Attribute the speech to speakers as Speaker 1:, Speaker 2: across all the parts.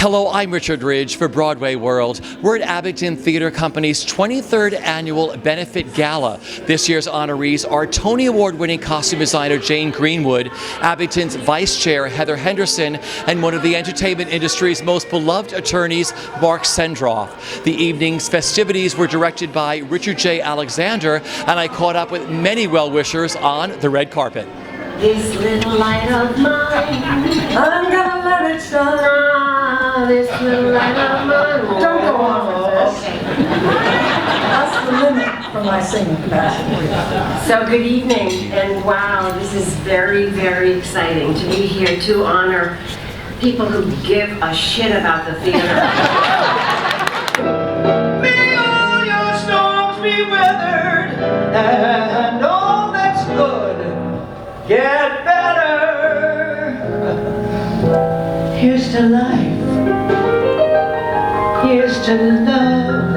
Speaker 1: Hello, I'm Richard Ridge for BroadwayWorld. We're at Abingdon Theatre Company's 23rd Annual Benefit Gala. This year's honorees are Tony Award-winning costume designer Jane Greenwood, Abington's Vice Chair Heather Henderson, and one of the entertainment industry's most beloved attorneys, Mark Sendroff. The evening's festivities were directed by Richard J. Alexander, and I caught up with many well-wishers on the red carpet.
Speaker 2: This little light of mine, I'm gonna let it shine. This little light of mine.
Speaker 3: Don't go on with this. That's the limit for my singing capacity.
Speaker 2: So good evening, and wow, this is very, very exciting to be here to honor people who give a shit about the theater.
Speaker 4: May all your storms be weathered, and all that's good get better. Here's to life. Here's to love.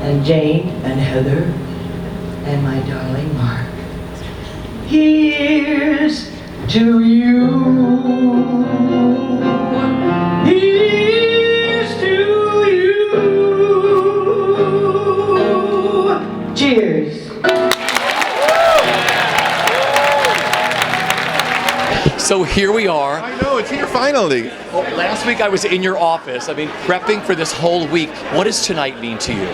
Speaker 4: And Jane and Heather and my darling Mark. Here's to you. Here's to you. Cheers.
Speaker 1: So here we are.
Speaker 5: I know, it's here finally.
Speaker 1: Well, last week I was in your office. Prepping for this whole week. What does tonight mean to you?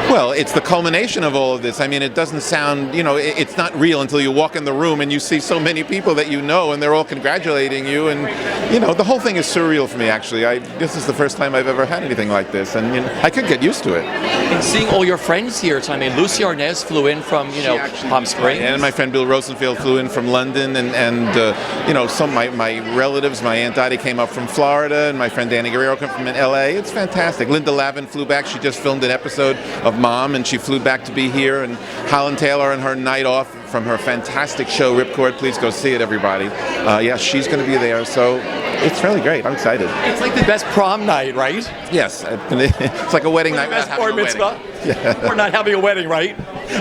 Speaker 5: Well, it's the culmination of all of this. It doesn't sound, it's not real until you walk in the room and you see so many people that you know and they're all congratulating you. And, the whole thing is surreal for me, actually. This is the first time I've ever had anything like this. And I could get used to it.
Speaker 1: And seeing all your friends here tonight. Lucy Arnaz flew in from, Palm Springs.
Speaker 5: And my friend Bill Rosenfield flew in from London. And some of my relatives, my Aunt Dottie came up from Florida. And my friend Danny Guerrero came from LA. It's fantastic. Linda Lavin flew back. She just filmed an episode of Mom, and she flew back to be here. And Holland Taylor on her night off from her fantastic show Ripcord. Please go see it, everybody. She's going to be there. So it's really great. I'm excited.
Speaker 1: It's like the best prom night, right?
Speaker 5: Yes. It's like a wedding night.
Speaker 1: The best bar mitzvah.
Speaker 5: Yeah.
Speaker 1: We're not having a wedding, right?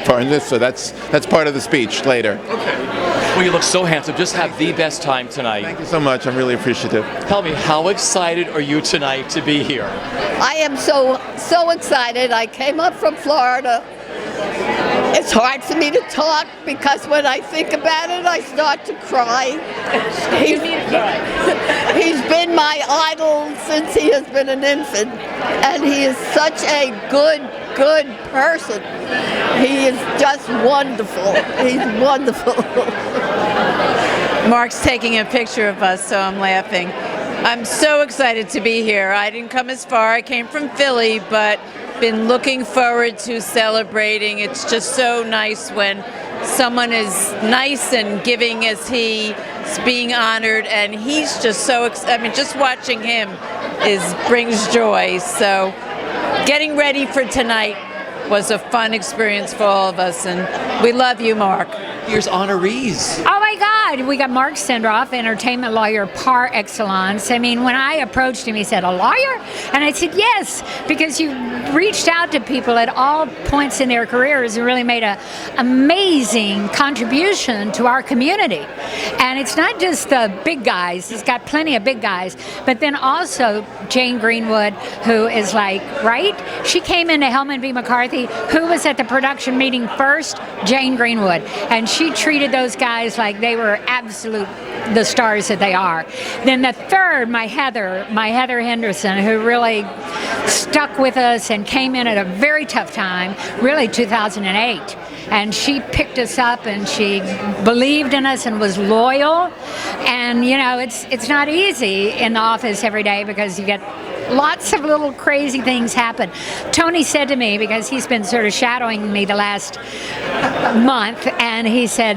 Speaker 5: Bar mitzvah. That's part of the speech later.
Speaker 1: Okay. Well, you look so handsome. Just have the best time tonight.
Speaker 5: Thank you so much. I'm really appreciative.
Speaker 1: Tell me, how excited are you tonight to be here?
Speaker 6: I am so excited. I came up from Florida. It's hard for me to talk because when I think about it, I start to cry. He's been my idol since he has been an infant, and he is such a good person. He is just wonderful. He's wonderful.
Speaker 7: Mark's taking a picture of us, so I'm laughing. I'm so excited to be here. I didn't come as far. I came from Philly, but been looking forward to celebrating. It's just so nice when someone is nice and giving as he's being honored, and he's just so just watching him brings joy. So getting ready for tonight was a fun experience for all of us, and we love you, Mark.
Speaker 1: Here's honorees.
Speaker 8: Oh my God, we got Mark Sendroff, entertainment lawyer par excellence. When I approached him, he said, "A lawyer?" And I said, "Yes, because you reached out to people at all points in their careers and really made an amazing contribution to our community. And it's not just the big guys, he's got plenty of big guys, but then also Jane Greenwood, who is right? She came into Hellman V. McCarthy, who was at the production meeting first? Jane Greenwood. And she treated those guys like they were the stars that they are. Then the third, my Heather Henderson, who really stuck with us and came in at a very tough time, really 2008. And she picked us up and she believed in us and was loyal. And it's not easy in the office every day because you get lots of little crazy things happen. Tony said to me, because he's been sort of shadowing me the last month, and he said,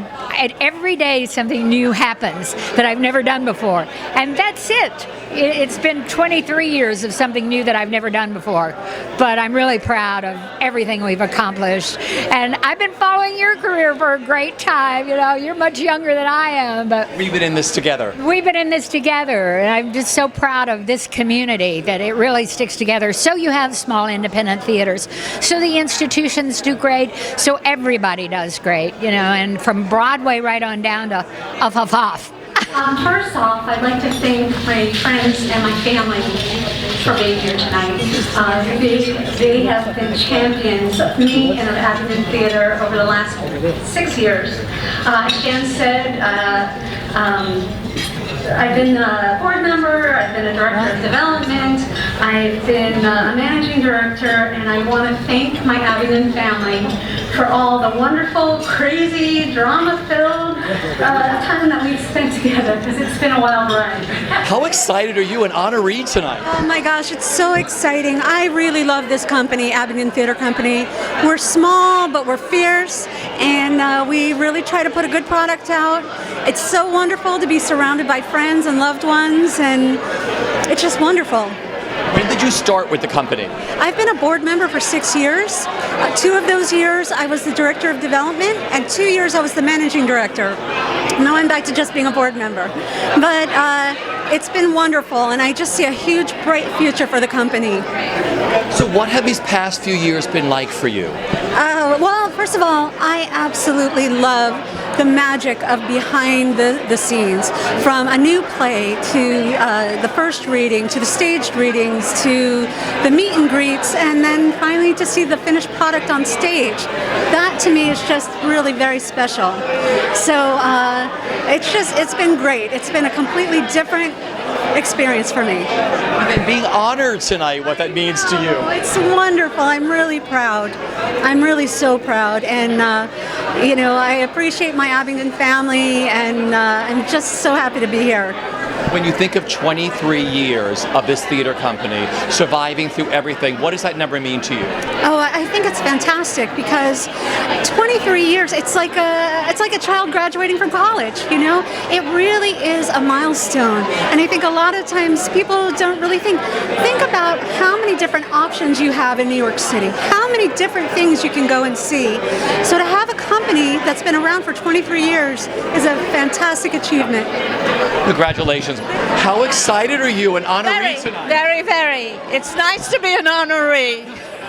Speaker 8: every day something new happens that I've never done before. And that's it. It's been 23 years of something new that I've never done before. But I'm really proud of everything we've accomplished. And I've been following your career for a great time. You're much younger than I am, but
Speaker 1: we've been in this together.
Speaker 8: And I'm just so proud of this community that it really sticks together. So you have small independent theaters. So the institutions do great. So everybody does great, and from Broadway right on down to off.
Speaker 9: First off, I'd like to thank my friends and my family for being here tonight. They have been champions of me and of Abingdon Theatre over the last 6 years. As Jan said, I've been a board member, I've been a director of development, I've been a managing director, and I want to thank my Abingdon family for all the wonderful, crazy, drama-filled time that we've spent together, because it's been a wild ride.
Speaker 1: How excited are you, an honoree tonight?
Speaker 10: Oh my gosh, it's so exciting. I really love this company, Abingdon Theatre Company. We're small, but we're fierce, and we really try to put a good product out. It's so wonderful to be surrounded by friends and loved ones, and it's just wonderful.
Speaker 1: When did you start with the company?
Speaker 10: I've been a board member for 6 years. 2 of those years I was the director of development, and 2 years I was the managing director. Now I'm back to just being a board member. But it's been wonderful, and I just see a huge, bright future for the company.
Speaker 1: So what have these past few years been like for you?
Speaker 10: Well, first of all, I absolutely love the magic of behind the scenes. From a new play to the first reading, to the staged readings, to the meet and greets, and then finally to see the finished product on stage. That to me is just really very special. So it's been great. It's been a completely different experience for me.
Speaker 1: And then being honored tonight, what that means to you.
Speaker 10: Oh, it's wonderful. I'm really proud. I'm really so proud. And, you know, I appreciate my Abingdon family, and I'm just so happy to be here.
Speaker 1: When you think of 23 years of this theater company, surviving through everything, what does that number mean to you?
Speaker 10: Oh, I think it's fantastic, because 23 years, it's like a child graduating from college, you know? It really is a milestone. And I think a lot of times people don't really think about how many different options you have in New York City, how many different things you can go and see. So to have a company that's been around for 23 years is a fantastic achievement.
Speaker 1: Congratulations. How excited are you, an honoree tonight?
Speaker 7: Very, very. It's nice to be an honoree.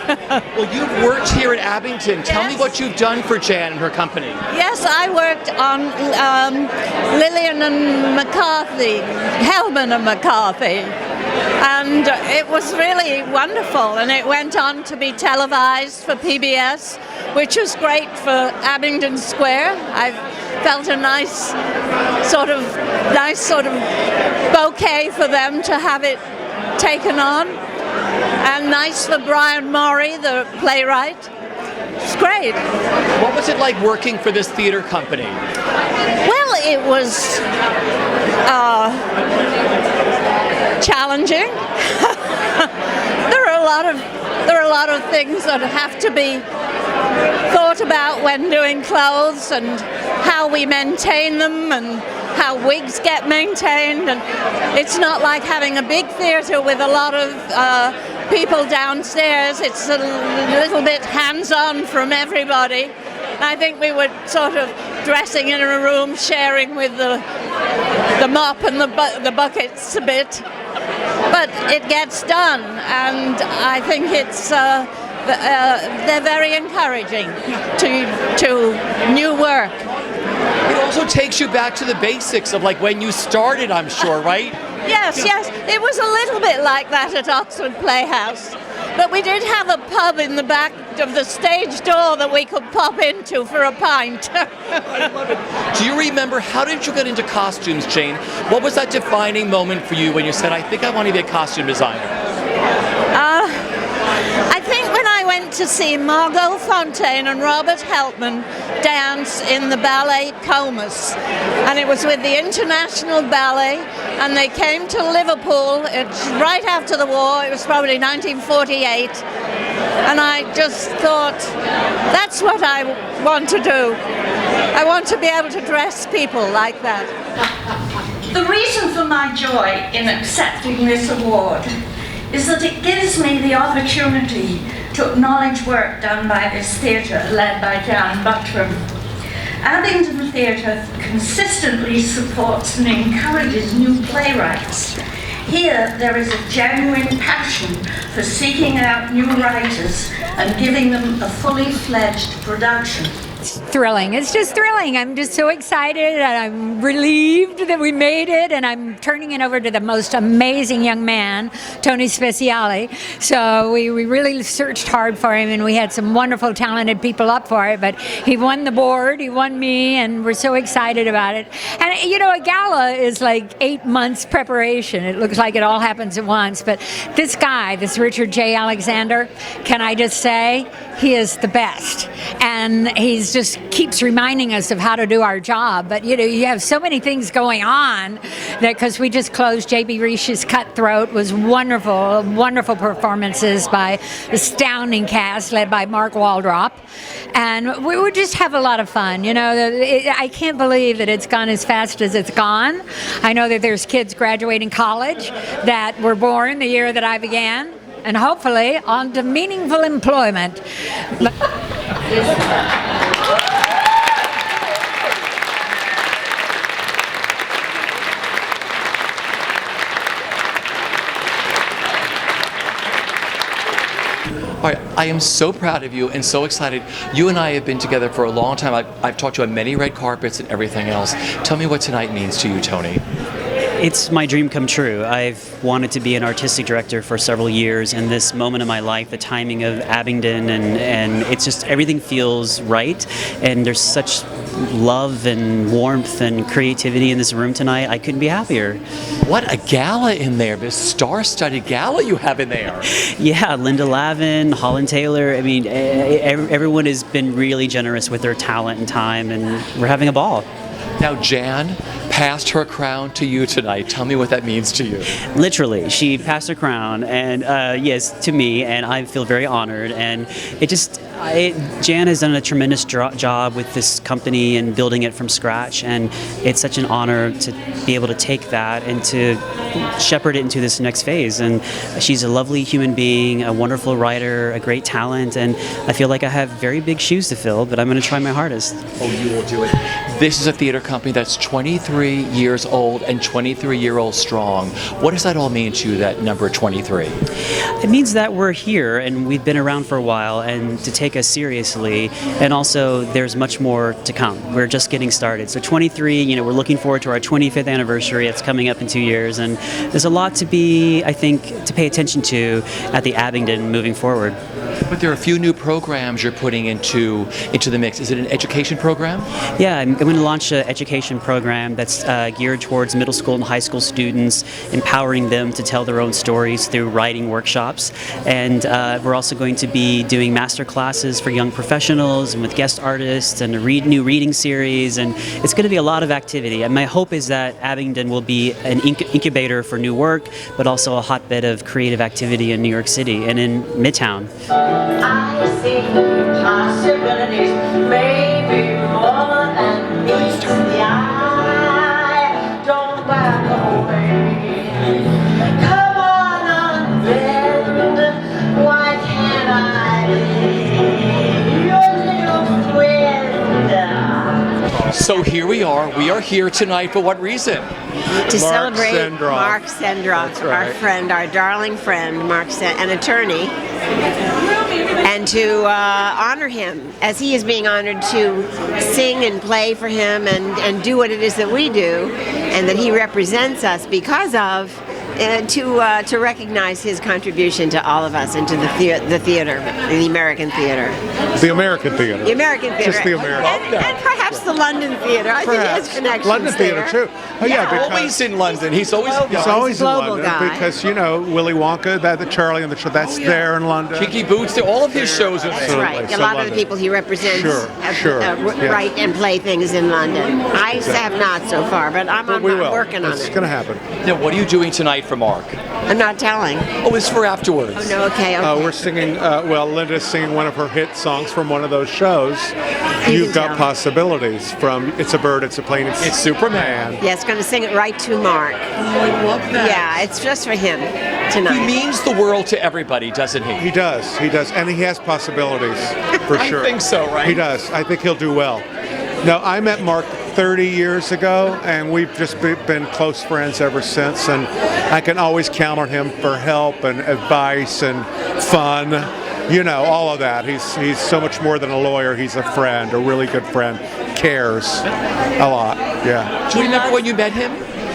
Speaker 1: Well, you've worked here at Abingdon. Tell me what you've done for Jan and her company.
Speaker 7: Yes, I worked on Lillian and McCarthy, Hellman and McCarthy. And it was really wonderful, and it went on to be televised for PBS, which was great for Abingdon Square. I felt a nice sort of bouquet for them to have it taken on, and nice for Brian Morey, the playwright. It's great.
Speaker 1: What was it like working for this theater company?
Speaker 7: Well, it was challenging. There are a lot of things that have to be thought about when doing clothes, and how we maintain them, and how wigs get maintained. And it's not like having a big theatre with a lot of people downstairs. It's a little bit hands-on from everybody. I think we were sort of dressing in a room, sharing with the mop and the buckets a bit. But it gets done, and I think it's they're very encouraging to new work.
Speaker 1: It also takes you back to the basics of like when you started, I'm sure, right?
Speaker 7: Yes, yes. It was a little bit like that at Oxford Playhouse. But we did have a pub in the back of the stage door that we could pop into for a pint.
Speaker 1: I love it. Do you remember, how did you get into costumes, Jane? What was that defining moment for you when you said, I think I want to be a costume designer?
Speaker 7: I think when I went to see Margot Fonteyn and Robert Helpman dance in the ballet Comus, and it was with the International Ballet, and they came to Liverpool. It's right after the war. It was probably 1948, and I just thought, that's what I want to do. I want to be able to dress people like that.
Speaker 11: The reason for my joy in accepting this award is that it gives me the opportunity to acknowledge work done by this theatre led by Jan Buttram. Abingdon Theatre consistently supports and encourages new playwrights. Here there is a genuine passion for seeking out new writers and giving them a fully fledged production.
Speaker 8: it's thrilling. It's just thrilling. I'm just so excited, and I'm relieved that we made it, and I'm turning it over to the most amazing young man, Tony Speciale. So we really searched hard for him, and we had some wonderful, talented people up for it, but he won the board, he won me, and we're so excited about it. And, you know, a gala is like 8 months preparation. It looks like it all happens at once, but this guy, this Richard J. Alexander, can I just say, he is the best. And he's just keeps reminding us of how to do our job. But, you know, you have so many things going on that, because we just closed J.B. Riche's Cutthroat, was wonderful, wonderful performances by astounding cast led by Mark Waldrop. And we would just have a lot of fun. You know, I can't believe that it's gone as fast as it's gone. I know that there's kids graduating college that were born the year that I began, and hopefully on to meaningful employment.
Speaker 1: All right, I am so proud of you and so excited. You and I have been together for a long time. I've talked to you on many red carpets and everything else. Tell me what tonight means to you, Tony.
Speaker 12: It's my dream come true. I've wanted to be an artistic director for several years, and this moment in my life, the timing of Abingdon, and it's just everything feels right, and there's such love and warmth and creativity in this room tonight. I couldn't be happier.
Speaker 1: What a gala in there, this star-studded gala you have in there.
Speaker 12: Yeah, Linda Lavin, Holland Taylor, I mean, everyone has been really generous with their talent and time, and we're having a ball.
Speaker 1: Now, Jan passed her crown to you tonight. Tell me what that means to you.
Speaker 12: Literally, she passed her crown, and yes, to me, and I feel very honored. And Jan has done a tremendous job with this company and building it from scratch, and it's such an honor to be able to take that and to shepherd it into this next phase. And she's a lovely human being, a wonderful writer, a great talent, and I feel like I have very big shoes to fill, but I'm going to try my hardest.
Speaker 1: Oh, you will do it. This is a theater company that's 23 years old and 23-year-old strong. What does that all mean to you, that number 23?
Speaker 12: It means that we're here and we've been around for a while, and to take us seriously, and also there's much more to come. We're just getting started. So 23, you know, we're looking forward to our 25th anniversary. It's coming up in 2 years, and there's a lot to be, I think, to pay attention to at the Abingdon moving forward.
Speaker 1: But there are a few new programs you're putting into the mix. Is it an education program?
Speaker 12: Yeah, I'm going to launch an education program that's geared towards middle school and high school students, empowering them to tell their own stories through writing workshops. And we're also going to be doing master classes for young professionals and with guest artists, and a new reading series. And it's going to be a lot of activity. And my hope is that Abingdon will be an incubator for new work, but also a hotbed of creative activity in New York City and in Midtown.
Speaker 11: I see possibilities, maybe more than meets the eye. Don't back away. Come on, unbend. Why can't I be your little friend?
Speaker 1: So here we are. We are here tonight for what reason?
Speaker 2: To celebrate Mark Sendroff, our friend, our darling friend, an attorney, and to honor him as he is being honored to sing and play for him and do what it is that we do, and that he represents us because of, to recognize his contribution to all of us and to the theater, the American theater.
Speaker 13: The American theater.
Speaker 2: The American theater.
Speaker 13: Just the American.
Speaker 2: And perhaps the London theater. I think he has connections
Speaker 13: London theater
Speaker 2: there.
Speaker 13: too. Oh yeah, because
Speaker 1: always in London. He's always
Speaker 13: in
Speaker 2: global
Speaker 13: London
Speaker 2: guy.
Speaker 13: because, you know, Willy Wonka, the Charlie and the that's there in London.
Speaker 1: Cheeky Boots, all of his shows are
Speaker 2: That's
Speaker 1: there.
Speaker 2: right. A lot of the people he represents write and play things in London. I have not so far, but I'm working on it.
Speaker 13: It's going to happen.
Speaker 1: Now, what are you doing tonight for Mark?
Speaker 2: I'm not telling.
Speaker 1: Oh, it's for afterwards.
Speaker 2: Oh, no, okay.
Speaker 13: We're singing, Linda's singing one of her hit songs from one of those shows. You've Got Possibilities from It's a Bird, It's a Plane, It's Superman.
Speaker 2: Yeah, it's going to sing it right to Mark.
Speaker 1: I love that.
Speaker 2: Yeah, it's just for him tonight.
Speaker 1: He means the world to everybody, doesn't he?
Speaker 13: He does, and he has possibilities, for sure.
Speaker 1: I think so, right?
Speaker 13: He does. I think he'll do well. No, I met Mark 30 years ago, and we've just been close friends ever since, and I can always count on him for help and advice and fun. all of that. He's so much more than a lawyer. He's a friend, a really good friend. Cares a lot. Yeah.
Speaker 1: Do you remember when you met him?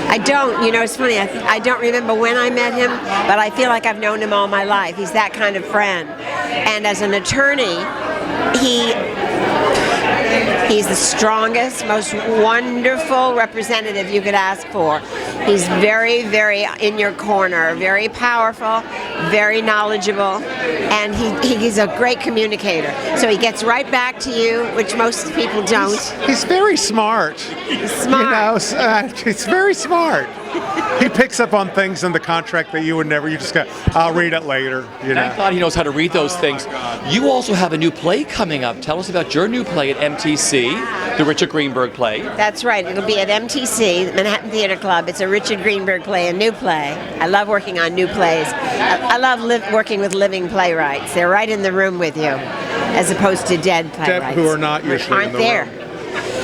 Speaker 2: I don't. It's funny. I don't remember when I met him, but I feel like I've known him all my life. He's that kind of friend. And as an attorney, he's the strongest, most wonderful representative you could ask for. He's very, very in your corner, very powerful, very knowledgeable, and he's a great communicator. So he gets right back to you, which most people don't.
Speaker 13: He's very smart.
Speaker 2: He's smart.
Speaker 13: He's very smart. He picks up on things in the contract that you would never. You just go, I'll read it later.
Speaker 1: Thank God he knows how to read those things. You also have a new play coming up. Tell us about your new play at MTC, the Richard Greenberg play.
Speaker 2: That's right. It'll be at MTC, Manhattan Theatre Club. It's a Richard Greenberg play, a new play. I love working on new plays. I love working with living playwrights. They're right in the room with you, as opposed to dead playwrights.
Speaker 13: Who are not usually in the
Speaker 2: there.
Speaker 13: room.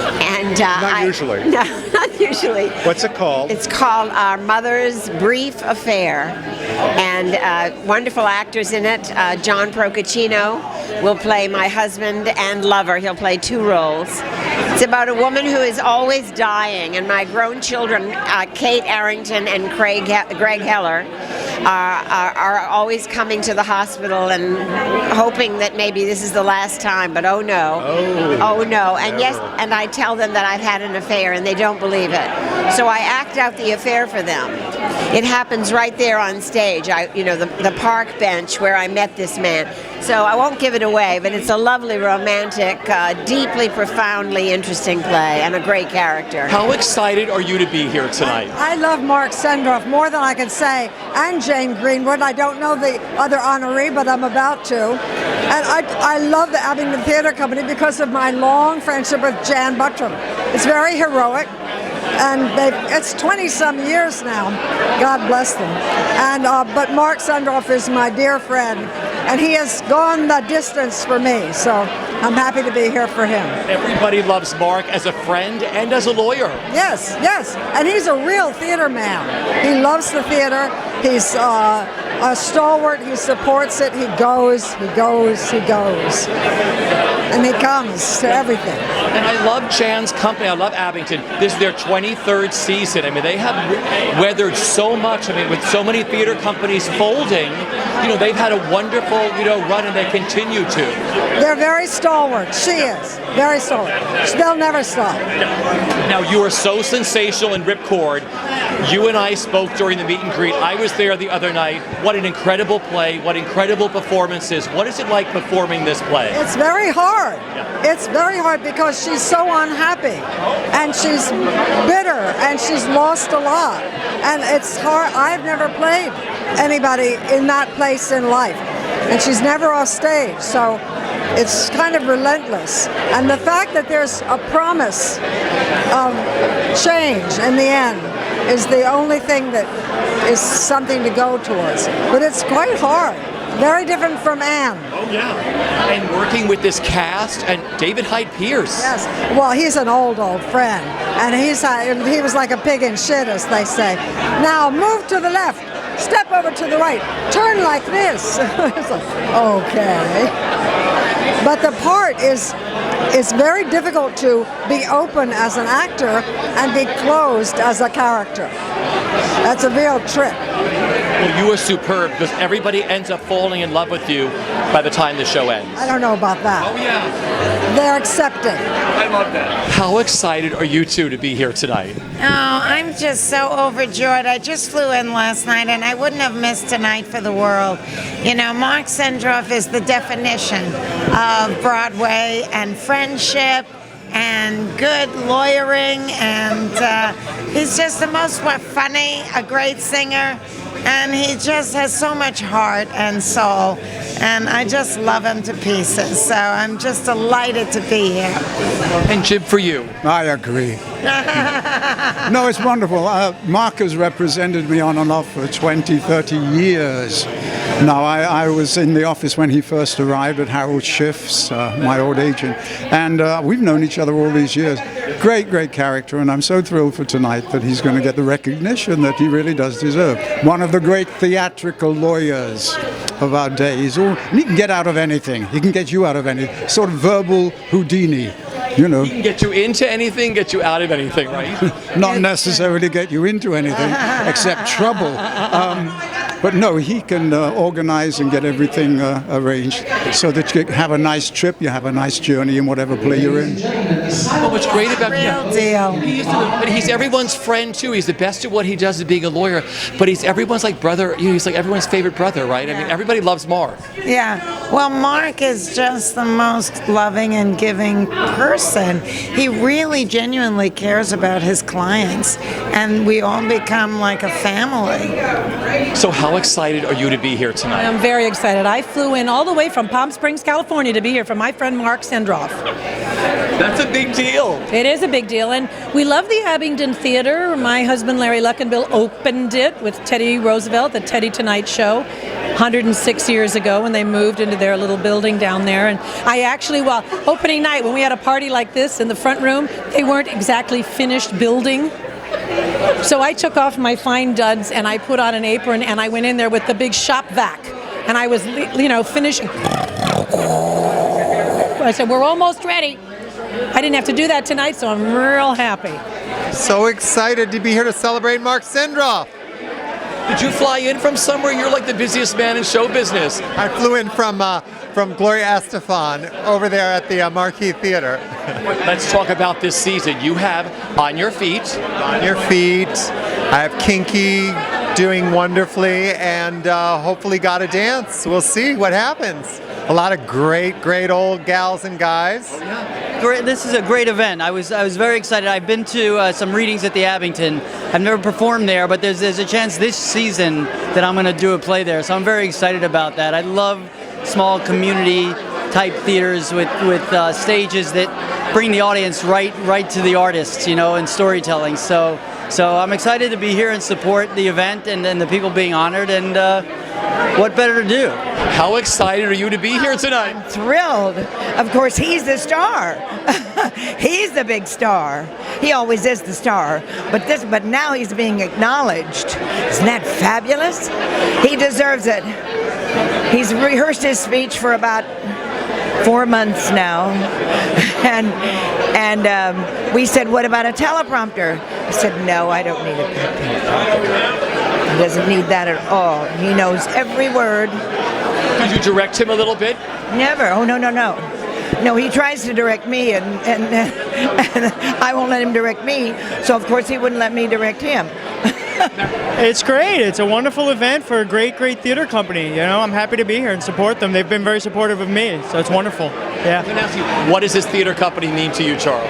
Speaker 2: And
Speaker 13: not usually.
Speaker 2: No, not usually.
Speaker 13: What's it called?
Speaker 2: It's called Our Mother's Brief Affair, and wonderful actors in it. John Procaccino will play my husband and lover. He'll play 2 roles. It's about a woman who is always dying, and my grown children, Kate Arrington and Greg Heller, are always coming to the hospital and hoping that maybe this is the last time, but oh no. Oh no. And yes, and I tell them that I've had an affair and they don't believe it. So I act out the affair for them. It happens right there on stage, the park bench where I met this man. So I won't give it away, but it's a lovely, romantic, deeply, profoundly interesting play and a great character.
Speaker 1: How excited are you to be here tonight?
Speaker 14: I love Mark Sendroff more than I can say, and Jane Greenwood. I don't know the other honoree, but I'm about to. And I love the Abingdon Theatre Company because of my long friendship with Jan Buttram. It's very heroic. And it's 20-some years now. God bless them. And but Mark Sendroff is my dear friend, and he has gone the distance for me. So I'm happy to be here for him.
Speaker 1: Everybody loves Mark as a friend and as a lawyer.
Speaker 14: Yes, yes. And he's a real theater man. He loves the theater. He's a stalwart. He supports it. He goes, he goes, he goes. And he comes to everything.
Speaker 1: And I love Jan's company. I love Abington. This is their 23rd season. I mean, they have weathered so much. I mean, with so many theater companies folding, they've had a wonderful, run, and they continue to.
Speaker 14: They're very stalwart. She is. Very stalwart. They'll never stop.
Speaker 1: Now, you are so sensational in Ripcord. You and I spoke during the meet and greet. I was there the other night. What an incredible play. What incredible performances. What is it like performing this play?
Speaker 14: It's very hard. Yeah. It's very hard because she's so unhappy. And she's bitter. And she's lost a lot. And it's hard. I've never played anybody in that place in life. And she's never off stage. So it's kind of relentless. And the fact that there's a promise of change in the end is the only thing that is something to go towards. But it's quite hard. Very different from Anne.
Speaker 1: Oh, yeah. And working with this cast and David Hyde Pierce.
Speaker 14: Yes. Well, he's an old friend. And he was like a pig in shit, as they say. Now, move to the left. Step over to the right. Turn like this. It's like, okay. But the part is very difficult to be open as an actor and be closed as a character. That's a real trick.
Speaker 1: Well, you are superb because everybody ends up falling in love with you by the time the show ends.
Speaker 14: I don't know about that.
Speaker 1: Oh, yeah.
Speaker 14: They're accepting.
Speaker 1: I love that. How excited are you two to be here tonight?
Speaker 15: Oh, I'm just so overjoyed. I just flew in last night, and I wouldn't have missed tonight for the world. Mark Sendroff is the definition of Broadway and friendship and good lawyering, and he's just the most funny, a great singer, and he just has so much heart and soul, and I just love him to pieces. So I'm just delighted to be here.
Speaker 1: And Jim, for you?
Speaker 16: I agree. No, it's wonderful. Mark has represented me on and off for 20, 30 years. Now, I was in the office when he first arrived at Harold Schiff's, my old agent, and we've known each other all these years. Great, great character, and I'm so thrilled for tonight that he's going to get the recognition that he really does deserve. One of the great theatrical lawyers of our days. Or he can get out of anything. He can get you out of anything. Sort of verbal Houdini, you know.
Speaker 1: He can get you into anything, get you out of anything, right?
Speaker 16: Not necessarily get you into anything, except trouble. But no, he can organize and get everything arranged so that you have a nice trip, you have a nice journey in whatever play you're in.
Speaker 1: Oh, what's great about him, but he's everyone's friend too. He's the best at what he does at being a lawyer, but he's everyone's like brother. You know, he's like everyone's favorite brother, right? I mean, everybody loves Mark.
Speaker 15: Yeah. Well, Mark is just the most loving and giving person. He really genuinely cares about his clients, and we all become like a family.
Speaker 1: So how excited are you to be here tonight?
Speaker 17: I'm very excited. I flew in all the way from Palm Springs, California to be here for my friend Mark Sendroff.
Speaker 1: That's a big deal.
Speaker 17: It is a big deal, and we love the Abingdon Theatre. My husband Larry Luckenbill opened it with Teddy Roosevelt, the Teddy Tonight Show, 106 years ago when they moved into their little building down there. And I actually, well, opening night, when we had a party like this in the front room, they weren't exactly finished building. So I took off my fine duds and I put on an apron and I went in there with the big shop vac. And I was, finishing. I said, we're almost ready. I didn't have to do that tonight, so I'm real happy.
Speaker 18: So excited to be here to celebrate Mark Sendroff.
Speaker 1: Did you fly in from somewhere? You're like the busiest man in show business.
Speaker 18: I flew in from Gloria Estefan over there at the Marquis Theater.
Speaker 1: Let's talk about this season. You have On Your Feet.
Speaker 18: On Your Feet. I have Kinky doing wonderfully, and hopefully Gotta Dance. We'll see what happens. A lot of great old gals and guys.
Speaker 19: Oh, yeah. Great. This is a great event. I was very excited. I've been to some readings at the Abington. I've never performed there, but there's a chance this season that I'm going to do a play there. So I'm very excited about that. I love small community type theaters with stages that bring the audience right to the artists, and storytelling. So I'm excited to be here and support the event and the people being honored, and what better to do?
Speaker 1: How excited are you to be here tonight?
Speaker 20: I'm thrilled. Of course, he's the star. He's the big star. He always is the star. But now he's being acknowledged. Isn't that fabulous? He deserves it. He's rehearsed his speech for about 4 months now. And we said, what about a teleprompter? He said, no, I don't need a teleprompter. He doesn't need that at all. He knows every word.
Speaker 1: Did you direct him a little bit?
Speaker 20: Never. Oh, no. No, he tries to direct me, and I won't let him direct me. So, of course, he wouldn't let me direct him.
Speaker 21: It's great. It's a wonderful event for a great theater company. I'm happy to be here and support them. They've been very supportive of me, so it's wonderful. Yeah.
Speaker 1: I'm going to ask you, what does this theater company mean to you, Charles?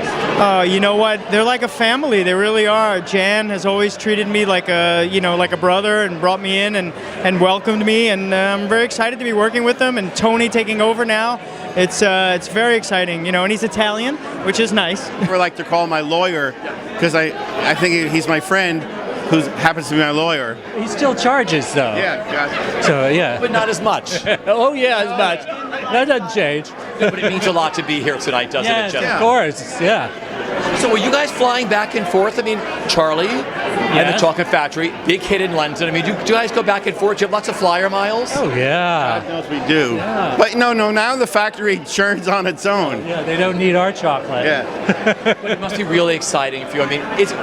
Speaker 21: You know what? They're like a family. They really are. Jan has always treated me like a brother and brought me in and welcomed me, and I'm very excited to be working with them. And Tony taking over now. It's very exciting, and he's Italian, which is nice.
Speaker 22: I like to call my lawyer because I think he's my friend who happens to be my lawyer.
Speaker 23: He still charges, though.
Speaker 22: Yeah, gotcha.
Speaker 23: So, yeah.
Speaker 1: But not as much.
Speaker 23: Oh, yeah, as much. That doesn't change.
Speaker 1: No, but it means a lot to be here tonight, doesn't it, Jeff?
Speaker 23: Of course, yeah.
Speaker 1: So were you guys flying back and forth? I mean, Charlie and the Chocolate Factory, big hit in London. I mean, do you guys go back and forth? Do you have lots of flyer miles?
Speaker 23: Oh, yeah.
Speaker 22: God knows we do.
Speaker 23: Yeah.
Speaker 22: But no, now the factory churns on its own.
Speaker 23: Yeah, they don't need our chocolate.
Speaker 22: Yeah.
Speaker 1: But it must be really exciting for you. I mean, it's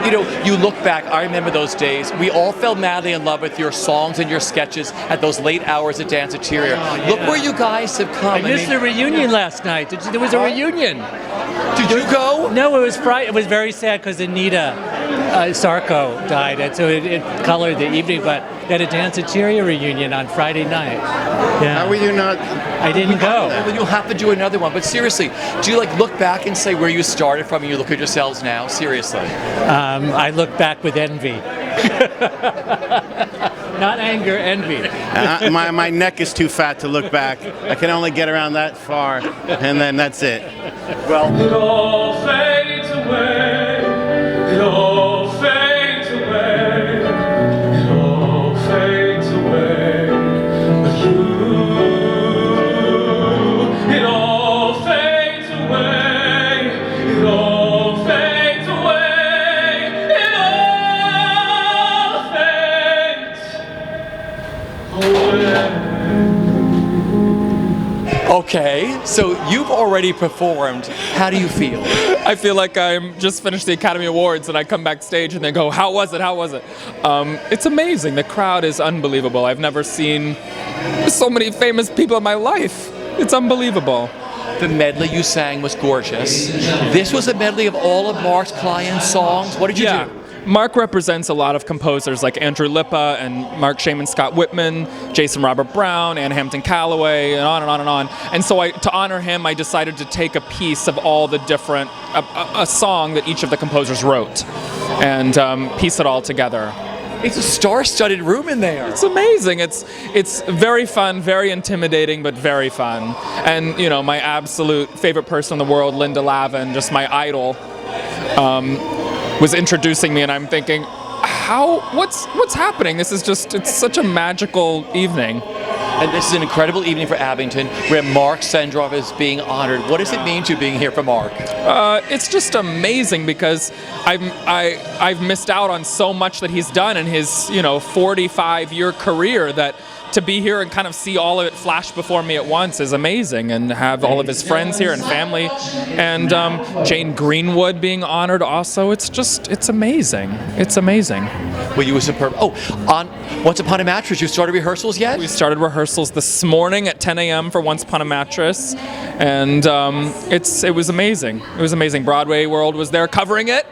Speaker 1: you look back, I remember those days. We all fell madly in love with your songs and your sketches at those late hours at Danceteria.
Speaker 23: Oh, yeah.
Speaker 1: Look where you guys have come.
Speaker 23: I missed the reunion last night. There was a reunion.
Speaker 1: Did you go?
Speaker 23: No, it was Friday. It was very sad because Anita Sarko died, and so it colored the evening. But they had a Danceteria reunion on Friday night. Yeah.
Speaker 22: How were you not?
Speaker 23: I didn't go.
Speaker 1: Well, you'll have to do another one. But seriously, do you look back and say where you started from and you look at yourselves now? Seriously.
Speaker 23: I look back with envy. Not anger, envy.
Speaker 22: My neck is too fat to look back. I can only get around that far, and then that's it.
Speaker 1: Well,
Speaker 24: it all fades away. It all fades away. It all fades away. But you, it all fades away. It all fades away. It all fades away.
Speaker 1: Okay, so you've already performed. How do you feel?
Speaker 3: I feel like I'm just finished the Academy Awards and I come backstage and they go, how was it? How was it? It's amazing. The crowd is unbelievable. I've never seen so many famous people in my life. It's unbelievable.
Speaker 1: The medley you sang was gorgeous. This was a medley of all of Mark's clients' songs. What did you do?
Speaker 3: Mark represents a lot of composers like Andrew Lippa and Mark Shaman Scott Whitman, Jason Robert Brown, Ann Hampton Callaway, and on and on and on. And so to honor him, I decided to take a piece of all the different, a song that each of the composers wrote and piece it all together.
Speaker 1: It's a star-studded room in there.
Speaker 3: It's amazing. It's very fun, very intimidating, but very fun. And you know, my absolute favorite person in the world, Linda Lavin, just my idol, was introducing me, and I'm thinking, what's happening? This is it's such a magical evening.
Speaker 1: And this is an incredible evening for Abington, where Mark Sendroff is being honored. What does it mean to you being here for Mark?
Speaker 3: It's just amazing because I've missed out on so much that he's done in his 45-year career, that to be here and kind of see all of it flash before me at once is amazing, and have all of his friends here and family, and Jane Greenwood being honored also. It's amazing. It's amazing.
Speaker 1: Well, you were superb. Oh, on Once Upon a Mattress, you started rehearsals yet?
Speaker 3: We started rehearsals this morning at 10 a.m. for Once Upon a Mattress, and it was amazing. It was amazing. BroadwayWorld was there covering it.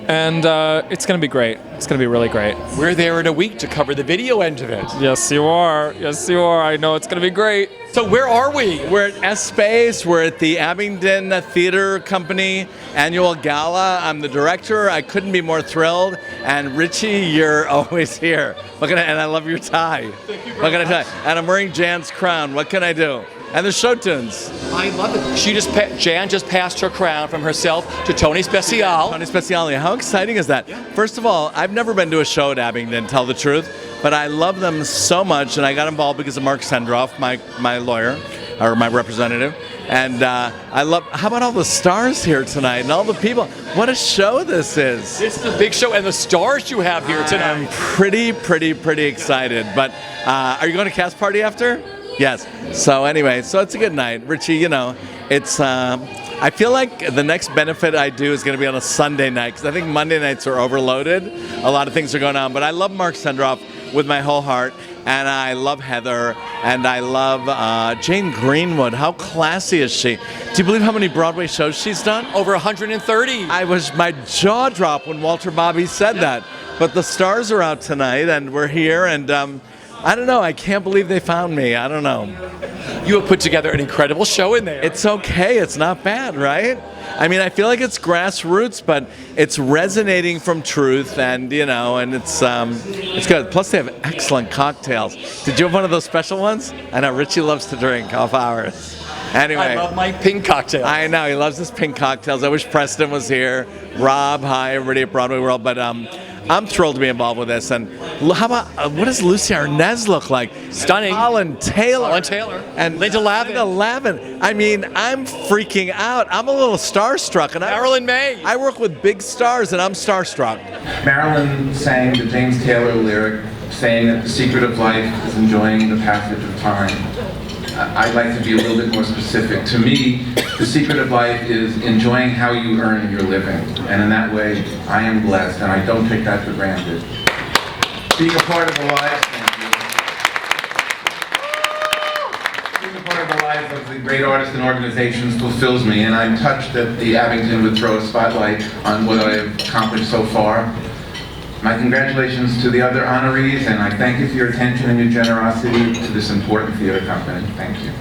Speaker 3: And it's going to be great. It's going to be really great.
Speaker 1: We're there in a week to cover the video end of it.
Speaker 3: Yes, you are. Yes, you are. I know it's going to be great.
Speaker 1: So where are we?
Speaker 4: We're at Espace. We're at the Abingdon Theatre Company annual gala. I'm the director. I couldn't be more thrilled. And Richie, you're always here. And I love your tie.
Speaker 1: Thank you
Speaker 4: what can I tell you? And I'm wearing Jan's crown. What can I do? And the show tunes.
Speaker 1: I love it. Jan just passed her crown from herself to Tony Speciale.
Speaker 4: Tony Speciale. How exciting is that? First of all, I've never been to a show at Abingdon, tell the truth, but I love them so much, and I got involved because of Mark Sendroff, my lawyer, or my representative. And I love, how about all the stars here tonight and all the people? What a show this is.
Speaker 1: This is a big show, and the stars you have here tonight.
Speaker 4: I'm pretty excited. But are you going to cast party after? Yes. So anyway, so it's a good night. Richie, it's, I feel like the next benefit I do is going to be on a Sunday night, because I think Monday nights are overloaded. A lot of things are going on. But I love Mark Sendroff with my whole heart, and I love Heather, and I love Jane Greenwood. How classy is she? Do you believe how many Broadway shows she's done?
Speaker 1: Over 130.
Speaker 4: My jaw dropped when Walter Bobby said that. But the stars are out tonight, and we're here, and I don't know. I can't believe they found me. I don't know.
Speaker 1: You have put together an incredible show in there.
Speaker 4: It's okay. It's not bad, right? I mean, I feel like it's grassroots, but it's resonating from truth, and and it's good. Plus, they have excellent cocktails. Did you have one of those special ones? I know Richie loves to drink off hours. Anyway,
Speaker 1: I love my pink cocktail.
Speaker 4: I know he loves his pink cocktails. I wish Preston was here. Rob, hi, everybody at BroadwayWorld, but I'm thrilled to be involved with this. And how about, what does Lucy Arnaz look like?
Speaker 1: Stunning.
Speaker 4: Holland Taylor.
Speaker 1: And Linda Lavin.
Speaker 4: I mean, I'm freaking out. I'm a little starstruck. And
Speaker 1: Marilyn May.
Speaker 4: I work with big stars, and I'm starstruck.
Speaker 5: Marilyn sang the James Taylor lyric, saying that the secret of life is enjoying the passage of time. I'd like to be a little bit more specific. To me, the secret of life is enjoying how you earn your living. And in that way, I am blessed, and I don't take that for granted. Being a part of the lives, being a part of the lives of the great artists and organizations fulfills me, and I'm touched that the Abington would throw a spotlight on what I have accomplished so far. My congratulations to the other honorees, and I thank you for your attention and your generosity to this important theater company. Thank you.